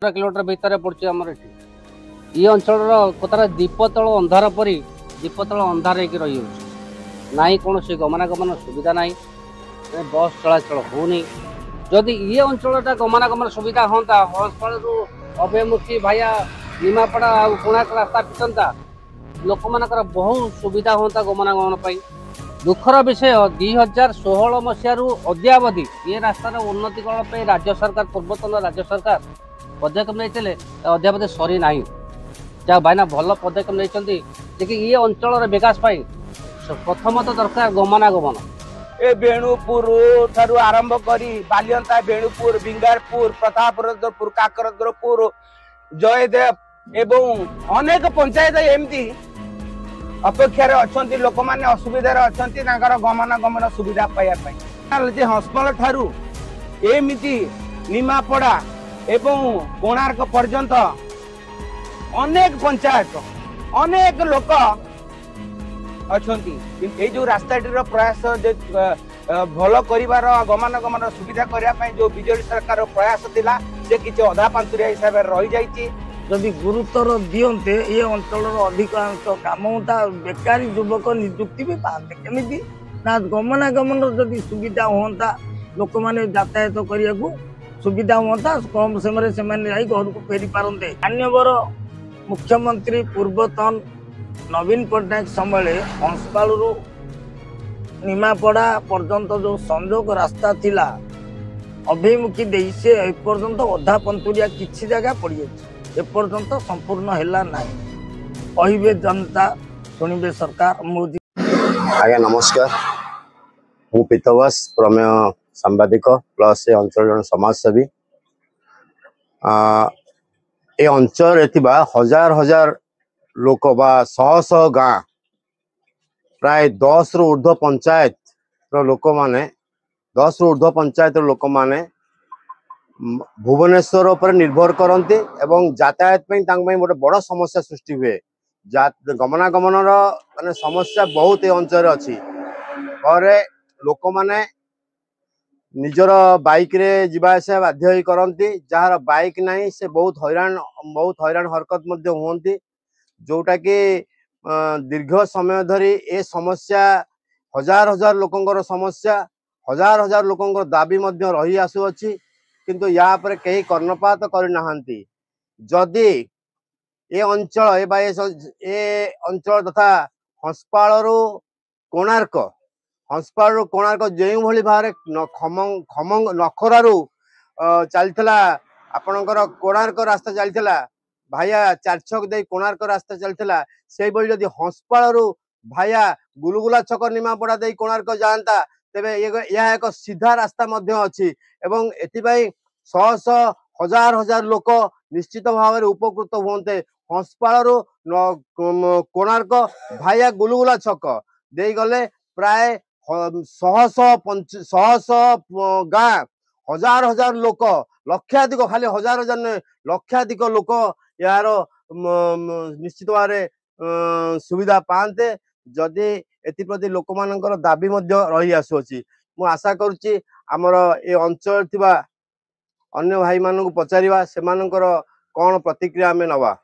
Kilometre भितर पड़े आमर ये अंचल कथा दीपतल अंधार परी दीपतल अंधार हो रही ना कौन सी गमनागमन सुविधा ना बस चलाचल होनी जदि ये अंचल गमनागमन सुविधा हाँ हस्पाल अभिमुखी भाया निमापड़ा कोणार्क रास्ता फिटंता लोक मानकर बहुत सुविधा हाँ गमनागमन दुखर विषय 2016 मसीह अद्यावधि ये रास्तार उन्नतिकरण राज्य सरकार पूर्वतन राज्य सरकार पदक्षेप नहीं अद्यावधि सरी ना जहाँ भाईना भल पदक्षेप नहीं ये अंचल विकास प्रथम तो दरकार गमनागमन ए बेणुपुर ठारू आरंभ करी बालियंता बेणुपुर बिंगारपुर प्रतापरुद्रपुर काकरुद्रपुर जयदेव एवं अनेक पंचायत एमती अपेक्षार अच्छा लोक मैंने असुविधार अच्छा गमनागमन सुविधा पाइबापी हस्पिटाल ठारू एमती निमापड़ा एवं कोणार्क पर्यंत अनेक पंचायत अनेक लोक अच्छा जो रास्ताटीर प्रयास भल कर गमनागमन सुविधा करने जो बीजेपी सरकार प्रयास थिला से किसी अधा पांचुरिया हिसाब से रही जाइए जदि गुरुत्वर दियंते ये अंचल अधिकांश काम होता बेकारी युवक निजुक्ति भी पाते केमी ना गमनागमन जदि सुविधा होता लोक मैंने यातायात करने को सुविधा होता कम समय से घर को फेरी पारते मान्यवर मुख्यमंत्री पूर्वतन नवीन पट्टनायक समय हंसपाल निमापड़ा पर्यंत जो संजोग रास्ता थिला अभिमुखी दे से एपर्यंत अधा पंतुरिया किसी जगह पड़ी एपर्यंत संपूर्ण हैला नाही कहिबे जनता सुनिबे सरकार मोदी। आज्ञा नमस्कार मु पीतवास प्रमेय सांबादिक प्लस ए अंचल समाजसेवी ए अंचल हजार हजार लोक बा शह शह गाँ प्राय 10 रु ऊर्ध्व पंचायत लोक माने 10 रु ऊर्ध्व पंचायत लोक माने भुवनेश्वर पर निर्भर करते एवं यातायात गोटे बड़ समस्या सृष्टि हुए गमनागमन माने समस्या बहुत ए अंचल अच्छी लोक माने निजर बाइक रे जीवा आसा बाध्य करती जार बाइक नहीं से बहुत हैरान हरकत होती जोटा कि दीर्घ समय धरी ए समस्या हजार हजार लोकंर समस्या हजार हजार लोकंर दाबी रही आसुअछि किंतु या पर कहीं कर्णपात करना जदि ए अंचल ए अंचल तथा हस्पाल कोणार्क जो भली भाव खमंग नखरारू चलता आपणकर कोणार्क रास्ता चलता भाया 4 छक दे कोणार्क रास्ता चलता से जदि हस्पाल भाया गुलुगुला छक निमापड़ा दे कोणार्क जाता तेबे यह एक सीधा रास्ता अच्छी एवं एथिपाई शह शह हजार हजार लोक निश्चित भाव में उपकृत होते हस्पाल कोणार्क भाया गुलुगुला छक दे गले प्राय शह शह गाँ हजार हजार लोक लक्षाधिक खाली हजार हजार नुहे लक्षाधिक लोक यार निश्चित भाव सुविधा पाते जदि एप्रति लोक मानकर दाबी रही आसुअछि मु आशा करुच्ची आमर ए अंचल थिबा अन्य भाई मानक पचारिबा सेमानकर कौन प्रतिक्रिया आमे नवा।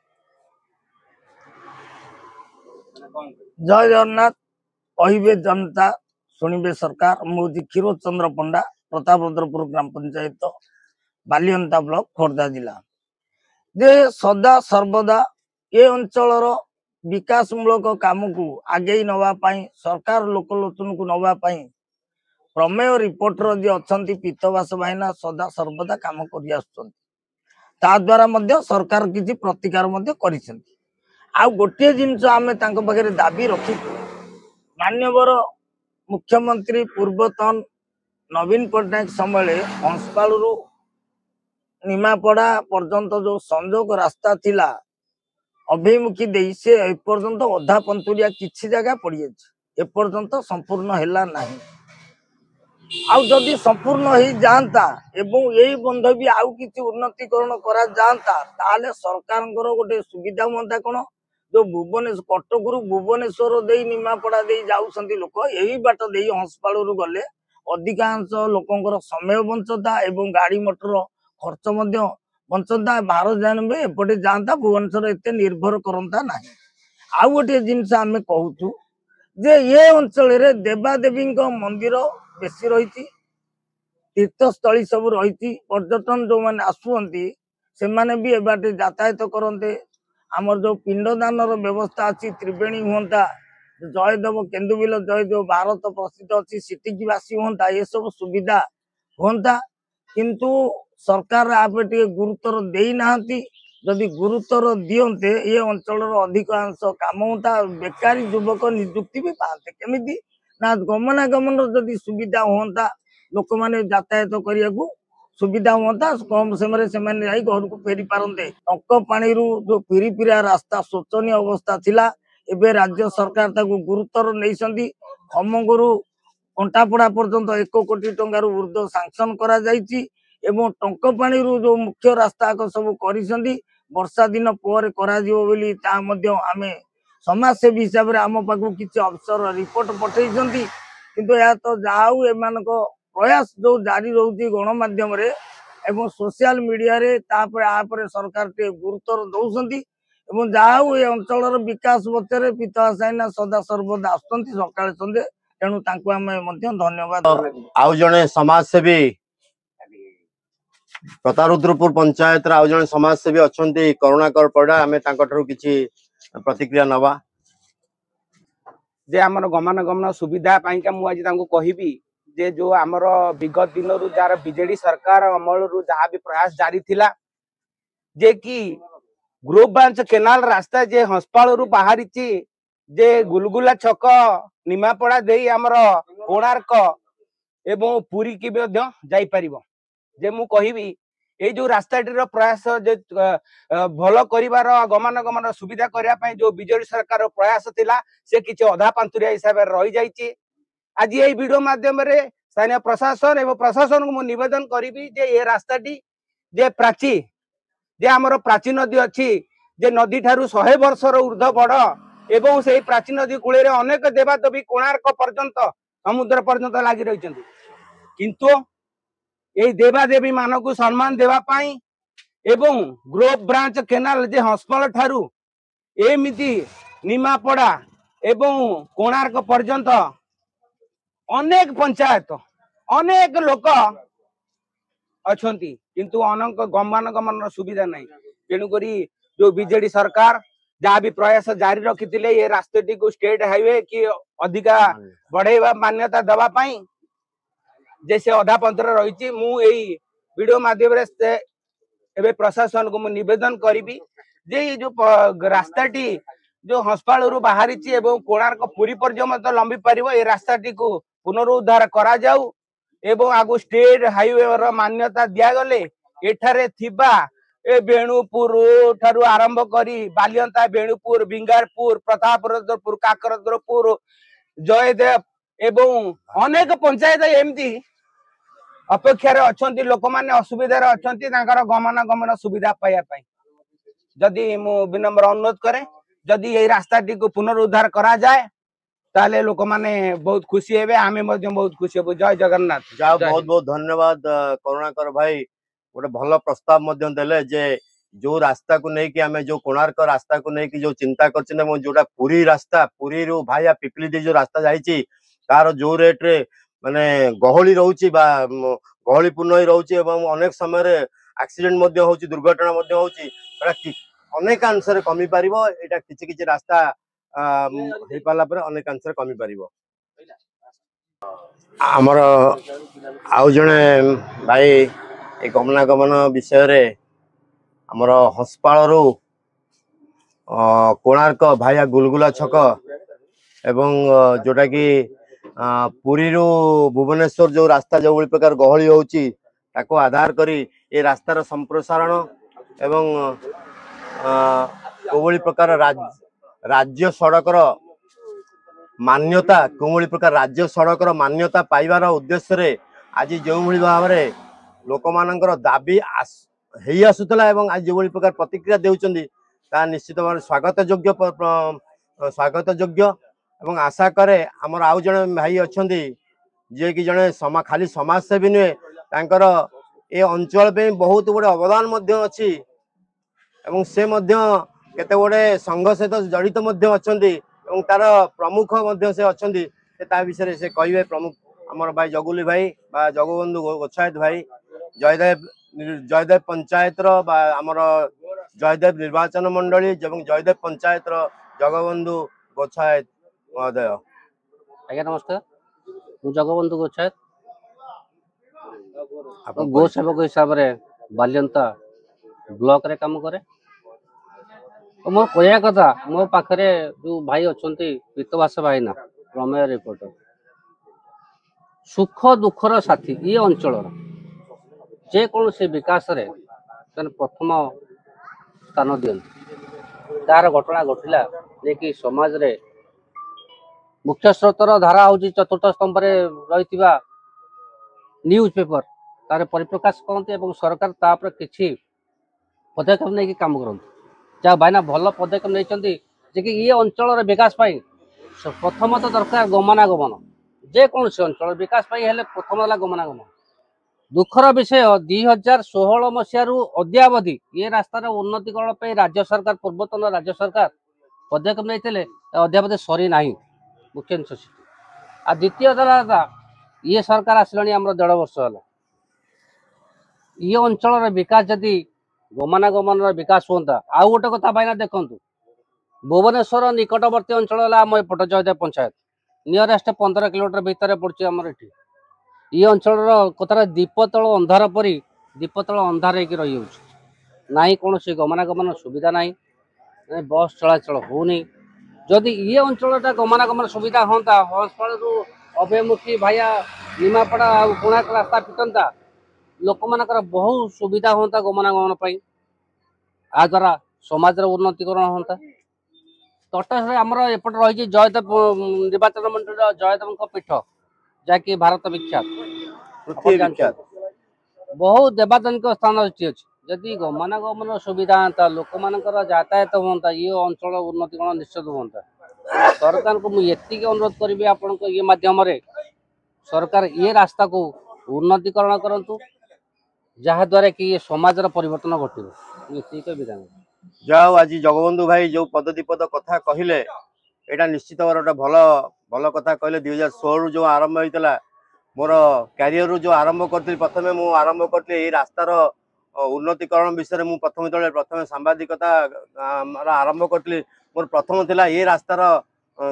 जय जगन्नाथ कहिबे जनता सुनिबे सरकार मोदी क्षीरोद चंद्र पंडा प्रतापरुद्रपुर ग्राम पंचायत बालियंता ब्लॉक खोर्धा जिला जे सदा सर्वदा ये अंचल विकासमूलक काम को आगे नवापाई सरकार लोकलोचन को नवापाई प्रमेय रिपोर्टर जी अच्छा पीतवास भाईना सदा सर्वदा काम कर सरकार किसी प्रतिकार आ गोटे जिनस आम पाखे दाबी रखी मान्यवर मुख्यमंत्री पूर्वतन नवीन पट्टनायक समय हंसपाल निमापड़ा पर्यंत जो संजोग रास्ता थिला अभिमुखी दे से एपर्यंत अधा पंतुरिया किसी जगह पड़ी एपर्यंत संपूर्ण हैला नाही आदि संपूर्ण हो जाता एवं यही बंध भी आउ किसी उन्नतिकरण करा जाता ताले सरकार गोटे सुविधा हाँ कौन जो भुवनेश्वर कटक भुवनेश्वर दे निमापड़ा दे जाऊँ लोक यही बाट दे हस्पाल गले अधिकांश लोकंर समय बंचता एवं गाड़ी मोटर खर्च ବଞ୍ଚନ୍ତା ବାହାର ଜାଣିବେ ଏପଟେ ଯାଆନ୍ତା ଭୁବନେଶ୍ୱର ଏତେ ନିର୍ଭର କରନ୍ତା ନାହିଁ। ଆଉ ଗୋଟିଏ ଜିନିଷ ଆମେ କହୁଛୁ ଯେ ଏ ଅଞ୍ଚଳରେ ଦେବାଦେବୀଙ୍କ ମନ୍ଦିର ବେଶୀ ରହିଛି, ତୀର୍ଥସ୍ଥଳୀ ସବୁ ରହିଛି। ପର୍ଯ୍ୟଟନ ଯୋଉମାନେ ଆସୁଛନ୍ତି ସେମାନେ ବି ଏ ବାଟେ ଯାତାୟାତ କରନ୍ତେ। ଆମର ଯୋଉ ପିଣ୍ଡଦାନର ବ୍ୟବସ୍ଥା ଅଛି ତ୍ରିବେଣୀ ହୁଅନ୍ତା, ଜୟଦେବ କେନ୍ଦୁବିଲ ଜୟଦେବ ଭାରତ ପ୍ରସିଦ୍ଧ ଅଛି ସେଠିକି ବାସି ହୁଅନ୍ତା, ଏସବୁ ସୁବିଧା ହୁଅନ୍ତା। କିନ୍ତୁ ସରକାର ଆପେ ଟିକେ ଗୁରୁତ୍ୱର ଦେଇନାହାନ୍ତି। ଯଦି ଗୁରୁତ୍ୱର ଦିଅନ୍ତେ ଏ ଅଞ୍ଚଳର ଅଧିକାଂଶ କାମ ହୁଅନ୍ତା, ବେକାରୀ ଯୁବକ ନିଯୁକ୍ତି ବି ପାଆନ୍ତେ। କେମିତି ନା ଗମନାଗମନର ଯଦି ସୁବିଧା ହୁଅନ୍ତା, ଲୋକମାନେ ଯାତାୟାତ କରିବାକୁ ସୁବିଧା ହୁଅନ୍ତା, କମ ସମୟରେ ସେମାନେ ଯାଇ ଘରକୁ ଫେରି ପାରନ୍ତେ। ଟଙ୍କ ପାଣିରୁ ଯୋଉ ପିରିପିରା ରାସ୍ତା ଶୋଚନୀୟ ଅବସ୍ଥା ଥିଲା, ଏବେ ରାଜ୍ୟ ସରକାର ତାକୁ ଗୁରୁତ୍ୱର ନେଇଛନ୍ତି। ଖମଙ୍ଗରୁ କଣ୍ଟାପଡା ପର୍ଯ୍ୟନ୍ତ 1 କୋଟି ଟଙ୍କାରୁ ଉର୍ଦ୍ଧ୍ୱ ସାଂକ୍ସନ କରାଯାଇଛି ଏବଂ ଟଙ୍କ ପାଣିରୁ ଯୋଉ ମୁଖ୍ୟ ରାସ୍ତାକ ସବୁ କରିଛନ୍ତି ବର୍ଷା ଦିନ ପରେ କରାଯିବ ବୋଲି ତାହା ମଧ୍ୟ ଆମେ ସମାଜସେବୀ ହିସାବରେ ଆମ ପାଖକୁ କିଛି ଅଫିସର ରିପୋର୍ଟ ପଠେଇଛନ୍ତି। କିନ୍ତୁ ଏହା ତ ଯାହା ହଉ ଏମାନଙ୍କ ପ୍ରୟାସ ଯୋଉ ଜାରି ରହୁଛି ଗଣମାଧ୍ୟମରେ ଏବଂ ସୋସିଆଲ ମିଡିଆରେ, ତାପରେ ଆପରେ ସରକାର ଟିକେ ଗୁରୁତ୍ୱର ଦଉଛନ୍ତି ଏବଂ ଯାହା ହଉ ଏ ଅଞ୍ଚଳର ବିକାଶ ପଛରେ ପିତା ସାଇନା ସଦା ସର୍ବଦା ଆସୁଛନ୍ତି ସକାଳେ ସନ୍ଧ୍ୟା, ତେଣୁ ତାଙ୍କୁ ଆମେ ମଧ୍ୟ ଧନ୍ୟବାଦ। ଆଉ ଜଣେ ସମାଜସେବୀ ପ୍ରତାରୁଦ୍ରପୁର ପଞ୍ଚାୟତର ଆଉ ଜଣେ ସମାଜସେବୀ ଅଛନ୍ତି କରୁଣାକର ପରିଡ଼ା, ଆମେ ତାଙ୍କଠାରୁ କିଛି ପ୍ରତିକ୍ରିୟା ନବା। ଯେ ଆମର ଗମନାଗମନ ସୁବିଧା ପାଇଁକା ମୁଁ ଆଜି ତାଙ୍କୁ କହିବି ଯେ ଯୋଉ ଆମର ବିଗତ ଦିନରୁ ଯାହାର ବିଜେଡି ସରକାର ଅମଳରୁ ଯାହା ବି ପ୍ରୟାସ ଜାରି ଥିଲା ଯେ କି ଗ୍ରୁପ ବ୍ରାଞ୍ଚ କେନାଲ ରାସ୍ତା ଯେ ହସ୍ପାଳରୁ ବାହାରିଛି ଯେ ଗୁଲଗୁଲା ଛକ ନିମାପଡା ଦେଇ ଆମର କୋଣାର୍କ ଏବଂ ପୁରୀ କି ମଧ୍ୟ ଯାଇପାରିବ। ଯେ ମୁଁ କହିବି ଏଇ ଯୋଉ ରାସ୍ତାଟିର ପ୍ରୟାସ ଯେ ଭଲ କରିବାର ଗମନାଗମନ ସୁବିଧା କରିବା ପାଇଁ ଯୋଉ ବିଜେଡି ସରକାର ପ୍ରୟାସ ଥିଲା ସେ କିଛି ଅଧା ପାନ୍ତୁରିଆ ହିସାବରେ ରହିଯାଇଛି। ଆଜି ଏଇ ଭିଡିଓ ମାଧ୍ୟମରେ ସ୍ଥାନୀୟ ପ୍ରଶାସନ ଏବଂ ପ୍ରଶାସନକୁ ମୁଁ ନିବେଦନ କରିବି ଯେ ଏ ରାସ୍ତାଟି ଯେ ପ୍ରାଚୀ ଯେ ଆମର ପ୍ରାଚୀ ନଦୀ ଅଛି, ଯେ ନଦୀ ଠାରୁ 100 ବର୍ଷର ଉର୍ଦ୍ଧ୍ୱ ବଡ ଏବଂ ସେଇ ପ୍ରାଚୀ ନଦୀ କୂଳରେ ଅନେକ ଦେବାଦେବୀ କୋଣାର୍କ ପର୍ଯ୍ୟନ୍ତ ସମୁଦ୍ର ପର୍ଯ୍ୟନ୍ତ ଲାଗି ରହିଛନ୍ତି। କିନ୍ତୁ এই দেবাদেবী ମାନଙ୍କୁ ସମ୍ମାନ ଦେବା ପାଇଁ ଏବଂ ଗ୍ରୋଭ ବ୍ରାଞ୍ଚ କେନାଲ ଯେ ହସ୍ପଳ ଠାରୁ ଏମିତି ନିମାପଡା ଏବଂ କୋଣାର୍କ ପର୍ଯ୍ୟନ୍ତ ଅନେକ ପଞ୍ଚାୟତ ଅନେକ ଲୋକ ଅଛନ୍ତି କିନ୍ତୁ ଅନେକ ଗମନାଗମନର ସୁବିଧା ନାହିଁ। ତେଣୁକରି ଯୋଉ ବିଜେଡି ସରକାର ଯାହା ବି ପ୍ରୟାସ ଜାରି ରଖିଥିଲେ ଏ ରାସ୍ତାଟିକୁ ଷ୍ଟେଟ ହାଇୱେ କି ଅଧିକା ବଢେଇବା ମାନ୍ୟତା ଦେବା ପାଇଁ ଯେ ସେ ଅଧା ପନ୍ଥରେ ରହିଛି। ମୁଁ ଏଇ ଭିଡିଓ ମାଧ୍ୟମରେ ଏବେ ପ୍ରଶାସନକୁ ମୁଁ ନିବେଦନ କରିବି ଯେ ଏଇ ଯୋଉ ରାସ୍ତାଟି ଯୋଉ ହସ୍ପାଳରୁ ବାହାରିଛି ଏବଂ କୋଣାର୍କ ପୁରୀ ପର୍ଯ୍ୟନ୍ତ ଲମ୍ବି ପାରିବ ଏ ରାସ୍ତାଟିକୁ ପୁନରୁଦ୍ଧାର କରାଯାଉ ଏବଂ ଆଗକୁ ଷ୍ଟେଟ ହାଇୱେ ର ମାନ୍ୟତା ଦିଆଗଲେ ଏଠାରେ ଥିବା ଏ ବେଣୁପୁର ଠାରୁ ଆରମ୍ଭ କରି ବାଲିଅନ୍ତା ବେଣୁପୁର ବିଙ୍ଗାରପୁର ପ୍ରତାପରୁଦ୍ରପୁର କାକରରୁଦ୍ରପୁର ଜୟଦେବ ଏବଂ ଅନେକ ପଞ୍ଚାୟତ ଏମିତି ଅପେକ୍ଷାରେ ଅଛନ୍ତି, ଲୋକମାନେ ଅସୁବିଧାରେ ଅଛନ୍ତି ତାଙ୍କର ଗମନାଗମନ ସୁବିଧା ପାଇବା ପାଇଁ। ଯଦି ମୁଁ ବିନମ୍ର ଅନୁରୋଧ କରେ ଯଦି ଏଇ ରାସ୍ତାଟିକୁ ପୁନରୁଦ୍ଧାର କରାଯାଏ ତାହେଲେ ଲୋକମାନେ ବହୁତ ଖୁସି ହେବେ, ଆମେ ମଧ୍ୟ ବହୁତ ଖୁସି ହେବୁ। ଜୟ ଜଗନ୍ନାଥ। ଯାହା ବହୁତ ବହୁତ ଧନ୍ୟବାଦ କରୁଣାକର ଭାଇ, ଗୋଟେ ଭଲ ପ୍ରସ୍ତାବ ମଧ୍ୟ ଦେଲେ ଯେ ଯୋଉ ରାସ୍ତାକୁ ନେଇକି ଆମେ ଯୋଉ କୋଣାର୍କ ରାସ୍ତାକୁ ନେଇକି ଯୋଉ ଚିନ୍ତା କରିଛନ୍ତି ଏବଂ ଯୋଉଟା ପୁରୀ ରାସ୍ତା ପୁରୀରୁ ଭାଇଆ ପିପିଲି ଦେଇ ଯୋଉ ରାସ୍ତା ଯାଇଛି ତାର ଯୋଉ ରେଟରେ ମାନେ ଗହଳି ରହୁଛି ବା ଗହଳିପୂର୍ଣ୍ଣ ହେଇ ରହୁଛି ଏବଂ ଅନେକ ସମୟରେ ଆକ୍ସିଡେଣ୍ଟ ମଧ୍ୟ ହଉଛି, ଦୁର୍ଘଟଣା ମଧ୍ୟ ହଉଛି, ଅନେକାଂଶରେ କମି ପାରିବ। ଏଇଟା କିଛି କିଛି ରାସ୍ତା ହେଇପାରିଲା ପରେ ଅନେକାଂଶରେ କମି ପାରିବ। ଆମର ଆଉ ଜଣେ ଭାଇ ଏ ଗମନାଗମନ ବିଷୟରେ ଆମର ହସ୍ପାଳରୁ କୋଣାର୍କ ଭାଇଆ ଗୁଲଗୁଲା ଛକ ଏବଂ ଯୋଉଟା କି ପୁରୀରୁ ଭୁବନେଶ୍ୱର ଯୋଉ ରାସ୍ତା ଯୋଉଭଳି ପ୍ରକାର ଗହଳି ହଉଛି ତାକୁ ଆଧାର କରି ଏ ରାସ୍ତାର ସମ୍ପ୍ରସାରଣ ଏବଂ କୋଭଳି ପ୍ରକାର ରାଜ୍ୟ ସଡ଼କର ମାନ୍ୟତା କୋଭଳି ପ୍ରକାର ରାଜ୍ୟ ସଡ଼କର ମାନ୍ୟତା ପାଇବାର ଉଦ୍ଦେଶ୍ୟରେ ଆଜି ଯେଉଁଭଳି ଭାବରେ ଲୋକମାନଙ୍କର ଦାବି ହେଇ ଆସୁଥିଲା ଏବଂ ଆଜି ଯେଉଁଭଳି ପ୍ରକାର ପ୍ରତିକ୍ରିୟା ଦେଉଛନ୍ତି ତାହା ନିଶ୍ଚିତ ଭାବରେ ସ୍ୱାଗତ ଯୋଗ୍ୟ ଏବଂ ଆଶା କରେ ଆମର ଆଉ ଜଣେ ଭାଇ ଅଛନ୍ତି ଯିଏକି ଜଣେ ଖାଲି ସମାଜସେବୀ ନୁହେଁ, ତାଙ୍କର ए अंचल पे बहुत गुड़े अवदान मध्य अच्छी एवं से मध्य केते गुड़े संघ सहित जड़ित मध्य अछंती एवं तार प्रमुख मध्य से अछंती ता विषय से कहिबे प्रमुख हमर भाई जगुली भाई बा जगबंधु गोछायत भाई जयदेव पंचायत रो बा हमर जयदेव निर्वाचन मंडली एवं जयदेव पंचायत रो जगबंधु गोछायत महोदय। आज्ञा नमस्कार, मु जगबंधु गोछायत आपण गो सेवक हिसाब से बालियंता ब्लॉक रे काम करे। मोर कहया कथा मो पाखरे जो भाई अछंती पीतवास भाईना प्रमेय रिपोर्टर सुख दुखर साथी ये अंचल जे कौन से विकास रे प्रथम स्थान दियंती तार घटना घटिला जे कि समाज रे मुख्य स्रोतर धारा हूँ चतुर्थ स्तंभ रही न्यूज पेपर तार परिप्रकाश करते सरकार तापर किसी पदक्षेप नहीं काम करते जहाँ भाईना भल पदक्षेप नहीं कि ये अंचल विकास प्रथम तो दरकार गमनागमन जेकोसी अंचल विकास प्रथम है गमनागमन। दुखर विषय 2016 मसीह अद्यावधि ये रास्तार उन्नतिकरण राज्य सरकार पूर्वतन राज्य सरकार पदक्षेप नहीं अद्यावधि सरी ना मुख्य जिनिस आ द्वितीय था ये सरकार आसलानी आम 1.5 वर्ष है ये अंचल विकास जदि गमनागमन विकास होता आउ गोटे कथा भाईना देखु भुवनेश्वर निकटवर्ती अंचल आम एपट जयदेव पंचायत नियरेस्ट 15 किलोमीटर भितर पड़े आमर ये अंचल कथा दीप तल अंधार परी दीप तल अंधार रही ना कौन गमनागमन सुविधा ना बस चलाचल होनी जदि ये अंचल गमनागमन सुविधा हाँ हंसपाड़ अभयमुखी भाया निमापड़ा कोणार्क रास्ता फिटंता लोक मानकर बहुत सुविधा होता गमनागमन आ द्वारा समाज उन्नतिकरण होता। तटस्थ आमर एपट रही जयदेव निर्वाचन मंडल जयदेव पीठ जहाँकि भारत विख्यात बहुत देवादेवी स्थान अच्छी जदि गमनागमन सुविधा हाँ लोक मानकर यातायात हाँ ये अंचल उन्नतिकरण निश्चित हाँ। सरकार को मुझे अनुरोध करी आपण ये माध्यम सरकार ये रास्ता को उन्नतिकरण करंतु जहा द्वारा कि ये समाज परिवर्तन घटो विधान जाओ आज जगबंधु भाई जो पददीपद कथा कहले एटा निश्चित भाव गोटे भल भल कथा कहले 2016 जो आरंभ होता मोर क्यारियर जो आरंभ करी प्रथम मु आरंभ करी रास्तार उन्नतिकरण विषय मु प्रथम सांबादिकता आरंभ करी मोर प्रथम थिला ये रास्तार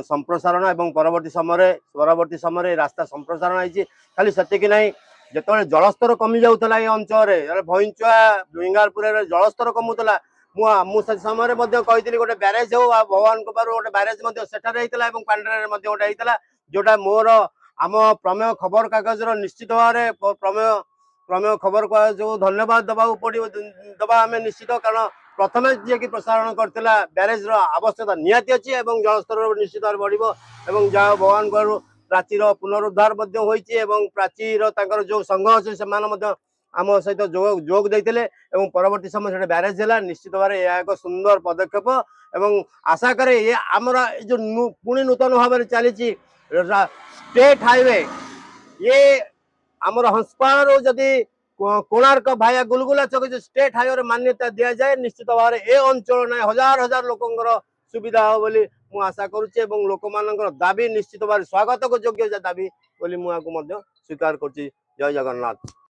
संप्रसारण एवं परवर्ती समय रास्ता संप्रसारण होती खाली सेतिक नहीं जिते जलस्तर कमी जाऊला ये अंचल भईंचुआ बिंगारपुर जलस्तर कमुला मुझे समय कही गोटे ब्यारेज हो भगवान गोटे ब्यारेज पांड्रे गोटे जोटा मोर आम प्रमेय खबर कागज निश्चित भाव प्रमेय खबर जो धन्यवाद दबा आम निश्चित कारण प्रथम जी की प्रसारण करता ब्यारेज आवश्यकता निहाती अच्छी जलस्तर निश्चित भाव बढ़ जहाँ भगवान को प्राचीर पुनरुद्धार होती प्राचीर जो संघ अच्छे से आम सहित जोग देते परवर्ती समय से ब्यारेज है निश्चित भाव यह एक सुंदर पदक्षेप एवं आशा करे ये आमर जो पुणी नूतन भाव चली स्टेट हाईवे ये आमर हंसपाड़ जदि कोणार्क भाया गुलगुला चौक जो स्टेट हाईवे मान्यता दि जाए निश्चित भाव ये अंचल ना हजार हजार लोकर सुविधा हो बोली मु आशा करुच्ची लोक मान दाबी निश्चित भाव स्वागत को योग्य दाबी बोली मुझे स्वीकार कर। जय जगन्नाथ।